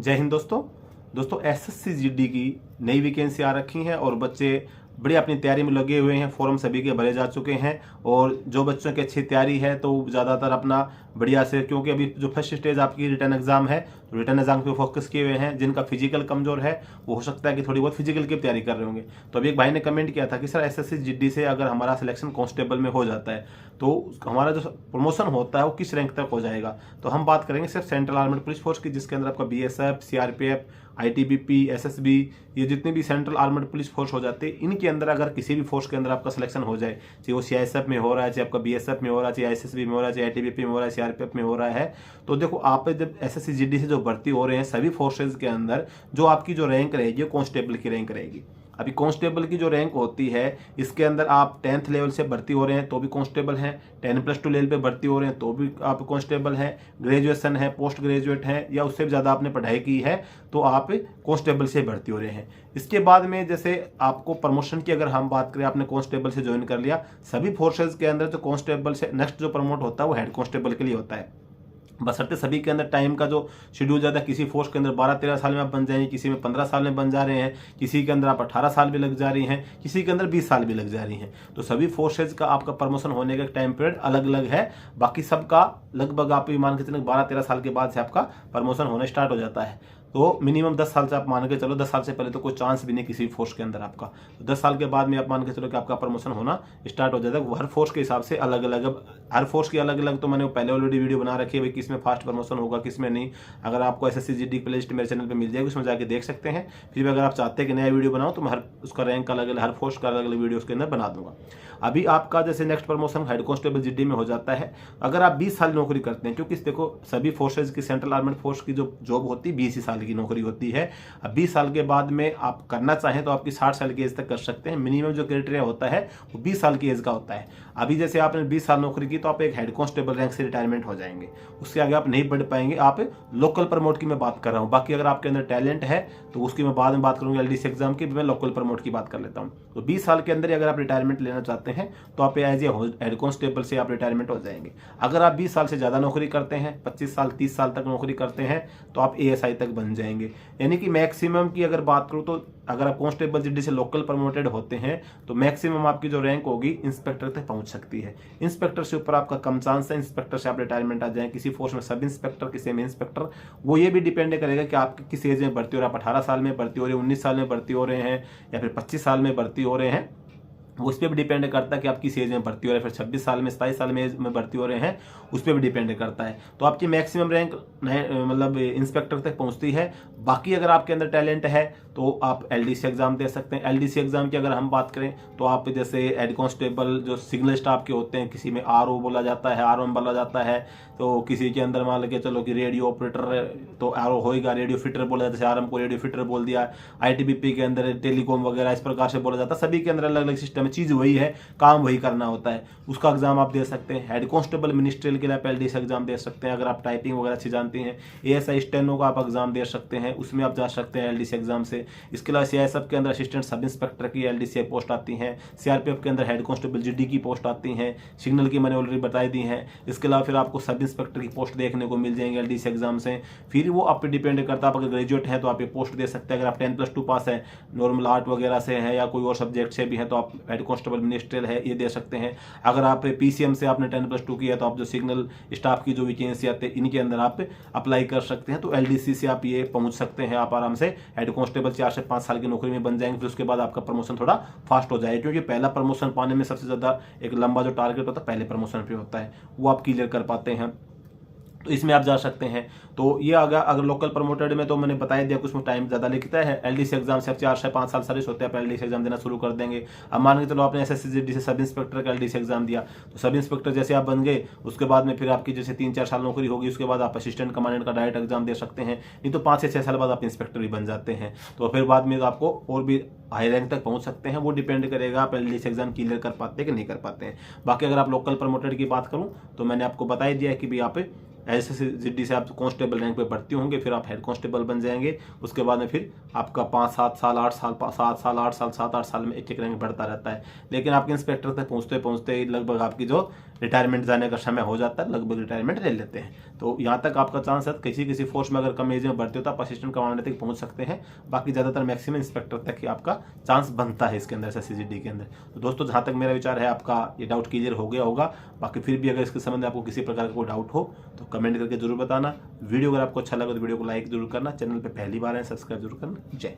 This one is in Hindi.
जय हिंद दोस्तों एसएससी जीडी की नई वैकेंसी आ रखी है और बच्चे बड़ी अपनी तैयारी में लगे हुए हैं। फॉर्म सभी के भरे जा चुके हैं और जो बच्चों की अच्छी तैयारी है तो ज़्यादातर अपना बढ़िया से, क्योंकि अभी जो फर्स्ट स्टेज आपकी रिटर्न एग्जाम है तो रिटर्न एग्जाम पे फोकस किए हुए हैं। जिनका फिजिकल कमजोर है वो हो सकता है कि थोड़ी बहुत फिजिकल की तैयारी कर रहे होंगे। तो अभी एक भाई ने कमेंट किया था कि सर एसएससी जीडी से अगर हमारा सिलेक्शन कांस्टेबल में हो जाता है तो हमारा जो प्रमोशन होता है वो किस रैंक तक हो जाएगा। तो हम बात करेंगे सिर्फ सेंट्रल आर्मड पुलिस फोर्स की, जिसके अंदर आपका बीएसएफ, सीआरपीएफ, आईटीबीपी, एसएसबी, ये जितने भी सेंट्रल आर्मड पुलिस फोर्स हो जाते हैं, इनके अंदर अगर किसी भी फोर्स के अंदर आपका सिलेक्शन हो जाए, चाहे वो सीआईएसएफ में हो रहा है, चाहे आपका बीएसएफ में हो रहा है, चाहे आईएसएसबी में हो रहा है, चाहे आईटीबीपी में हो रहा है, सीआरपीएफ में हो रहा है, तो देखो आप जब एसएससी जीडी से जो भर्ती हो रहे हैं सभी फोर्सेज के अंदर जो आपकी जो रैंक रहेगी वो कांस्टेबल की रैंक रहेगी। अभी कांस्टेबल की जो रैंक होती है इसके अंदर आप 10th लेवल से भर्ती हो रहे हैं तो भी कांस्टेबल हैं, 10+2 लेवल पे भर्ती हो रहे हैं तो भी आप कांस्टेबल हैं, ग्रेजुएशन है, पोस्ट ग्रेजुएट है या उससे भी ज़्यादा आपने पढ़ाई की है तो आप कांस्टेबल से भर्ती हो रहे हैं। इसके बाद में जैसे आपको प्रमोशन की अगर हम बात करें, आपने कांस्टेबल से ज्वाइन कर लिया, सभी फोर्सेज के अंदर जो कांस्टेबल से नेक्स्ट जो प्रमोट होता है वो हेड कांस्टेबल के लिए होता है। बशर्ते सभी के अंदर टाइम का जो शेड्यूल जाता है, किसी फोर्स के अंदर 12-13 साल में आप बन जाएंगे, किसी में 15 साल में बन जा रहे हैं, किसी के अंदर आप 18 साल भी लग जा रही हैं, किसी के अंदर 20 साल भी लग जा रही हैं। तो सभी फोर्सेज का आपका प्रमोशन होने का टाइम पीरियड अलग अलग है। बाकी सबका लगभग आप ये मान के चलें 12-13 साल के बाद से आपका प्रमोशन होना स्टार्ट हो जाता है। तो मिनिमम 10 साल से आप मान के चलो, 10 साल से पहले तो कोई चांस भी नहीं किसी फोर्स के अंदर आपका। तो 10 साल के बाद में आप मान के चलो कि आपका प्रमोशन होना स्टार्ट हो जाता है। हर फोर्स के हिसाब से अलग अलग, अब हर फोर्स की अलग अलग तो मैंने पहले ऑलरेडी वीडियो बना रखी है भाई, किस में फास्ट प्रमोशन होगा किस में नहीं। अगर आपको एसएससी जीडी की प्लेलिस्ट मेरे चैनल पर मिल जाएगी, उसमें जाके देख सकते हैं। फिर भी अगर आप चाहते हैं कि नया वीडियो बनाओ तो मैं हर उसका रैंक अलग अलग, हर फोर्स का अलग अलग वीडियो उसके अंदर बना दूंगा। अभी आपका जैसे next promotion head constable GD में हो जाता है अगर आप 20 साल नौकरी करते हैं, क्योंकि देखो सभी फोर्सेज की सेंट्रल आर्मड फोर्स की जो जॉब होती है 20 साल की नौकरी होती है। अब 20 साल के बाद में आप करना चाहें तो आपकी 60 साल की एज तक कर सकते हैं। मिनिमम जो क्राइटेरिया होता है वो 20 साल की एज का होता है। अभी जैसे आपने 20 साल नौकरी की तो आप एक हेड कांस्टेबल रैंक से रिटायरमेंट हो जाएंगे, उसके आगे आप नहीं बढ़ पाएंगे। आप लोकल प्रमोट की मैं बात कर रहा हूँ, बाकी अगर आपके अंदर टैलेंट है तो उसकी मैं बाद में बात करूंगा। एलडीसी एग्जाम की मैं लोकल प्रमोट की बात कर लेता हूँ। तो 20 साल के अंदर अगर आप रिटायरमेंट लेना चाहते हैं तो आप एज ए हेड कांस्टेबल से आप रिटायरमेंट हो जाएंगे। अगर आप 20 साल से ज़्यादा नौकरी करते हैं, 25 साल 30 साल तक नौकरी करते हैं तो आप एएसआई तक बन जाएंगे। यानी कि मैक्सिमम की अगर बात करूँ तो अगर आप कांस्टेबल जीडी से लोकल प्रमोटेड होते हैं तो मैक्सिमम आपकी जो रैंक होगी इंस्पेक्टर तक पहुंच सकती है। इंस्पेक्टर से ऊपर आपका कम चांस है, इंस्पेक्टर से आप रिटायरमेंट आ जाएं। किसी फोर्स में सब इंस्पेक्टर, किसी में इंस्पेक्टर, वो ये भी डिपेंड करेगा कि आप किस एज में भर्ती हो रहे हैं। आप 18 साल में भर्ती हो रहे हैं, 19 साल में भर्ती हो रहे हैं या फिर 25 साल में भर्ती हो रहे हैं, उस पर भी डिपेंड करता है कि आप किस एज में भर्ती हो रहे हैं। फिर 26 साल में 27 साल में भर्ती हो रहे हैं, उस पर भी डिपेंड करता है। तो आपकी मैक्सिमम रैंक मतलब इंस्पेक्टर तक पहुंचती है। बाकी अगर आपके अंदर टैलेंट है तो आप एलडीसी एग्जाम दे सकते हैं। एलडीसी एग्जाम की अगर हम बात करें तो आप जैसे हेड कांस्टेबल जो सिग्नल स्टाफ के होते हैं, किसी में आरओ बोला जाता है, आरओ बोला जाता है, तो किसी के अंदर मान के चलो कि रेडियो ऑपरेटर तो आरओ होएगा, रेडियो फिटर बोला जाता है, आरएम को रेडियो फिटर बोल दिया। आईटीबीपी के अंदर टेलीकॉम वगैरह इस प्रकार से बोला जाता है। सभी के अंदर अलग अलग सिस्टम है, चीज़ वही है, काम वही करना होता है। उसका एग्जाम आप दे सकते हैं। हेड कांस्टेबल मिनिस्ट्रियल के लिए आप एलडीसी एग्जाम दे सकते हैं। अगर आप टाइपिंग वगैरह अच्छी जानती हैं, एएसआई स्टेनो का आप एग्जाम दे सकते हैं, उसमें आप जा सकते हैं एलडीसी एग्जाम से। इसके अलावा सीआईएसएफ के अंदर असिस्टेंट सब इंस्पेक्टर की एलडीसी पोस्ट आती हैं। सीआरपीएफ के अंदर हेड कांस्टेबल जीडी की पोस्ट आती हैं। सिग्नल की मैंने ऑलरेडी बताई दी हैं। इसके अलावा फिर आपको सब इंस्पेक्टर की पोस्ट देखने को मिल जाएंगे एलडीसी एग्जाम से। फिर वो आप पे डिपेंड करता है, आप अगर ग्रेजुएट हैं तो आप ये पोस्ट दे सकते हैं। अगर आप 10+2 पास है, नॉर्मल आर्ट वगैरह से है या कोई और सब्जेक्ट से भी है तो आप हेड कांस्टेबल मिनिस्ट्रियल है ये दे सकते हैं। अगर आप पीसीएम से आपने 10+2 किया तो आप जो सिग्नल स्टाफ की जो वैकेंसी आते हैं इनके अंदर आप अप्लाई कर सकते हैं। तो एलडीसी से आप ये पहुंच सकते हैं, आप आराम से हेड कांस्टेबल 4 से 5 साल की नौकरी में बन जाएंगे। फिर उसके बाद आपका प्रमोशन थोड़ा फास्ट हो जाएगा, क्योंकि पहला प्रमोशन पाने में सबसे ज्यादा एक लंबा जो टारगेट होता है पहले प्रमोशन पे होता है, वो आप क्लियर कर पाते हैं। तो इसमें आप जा सकते हैं। तो ये अगर लोकल प्रमोटेड में तो मैंने बता दिया कुछ में टाइम ज़्यादा लगता है। एलडीसी एग्जाम से आप 4 से 5 साल सर्विस होते हैं, आप एलडीसी एग्जाम देना शुरू कर देंगे। अब मान के चलो आपने एसएससी जीडी से सब इंस्पेक्टर का एलडीसी एग्जाम दिया, तो सब इंस्पेक्टर जैसे आप बन गए उसके बाद में फिर आपकी जैसे 3-4 साल नौकरी होगी, उसके बाद आप असिस्टेंट कमांडेंट का डायरेक्ट एग्जाम दे सकते हैं। नहीं तो 5 से 6 साल बाद आप इंस्पेक्टर ही बन जाते हैं। तो फिर बाद में आपको और भी हाई रैंक तक पहुंच सकते हैं। वो डिपेंड करेगा आप एलडीसी एग्जाम क्लियर कर पाते हैं कि नहीं कर पाते हैं। बाकी अगर आप लोकल प्रमोटेड की बात करूं तो मैंने आपको बता ही दिया है कि भाई आप एसएससी जीडी से आप कांस्टेबल रैंक पे भर्ती होंगे, फिर आप हेड कांस्टेबल बन जाएंगे। उसके बाद में फिर आपका 5-7 साल 8 साल 7 साल 8 साल 7-8 साल में एक एक रैंक बढ़ता रहता है। लेकिन आपके इंस्पेक्टर तक पहुंचते पहुंचते लगभग आपकी जो रिटायरमेंट जाने का समय हो जाता है, लगभग रिटायरमेंट ले लेते हैं। तो यहाँ तक आपका चांस है, किसी फोर्स में अगर कम एज में भर्ती होता है आप असिस्टेंट कमांडेंट तक पहुंच सकते हैं। बाकी ज़्यादातर मैक्सिमम इंस्पेक्टर तक ही आपका चांस बनता है इसके अंदर SSCGD के अंदर। तो दोस्तों जहाँ तक मेरा विचार है आपका ये डाउट क्लियर हो गया होगा। बाकी फिर भी अगर इसके संबंध में आपको किसी प्रकार का कोई डाउट हो तो कमेंट करके जरूर बताना। वीडियो अगर आपको अच्छा लगा तो वीडियो को लाइक जरूर करना, चैनल पर पहली बार है सब्सक्राइब जरूर करना। जय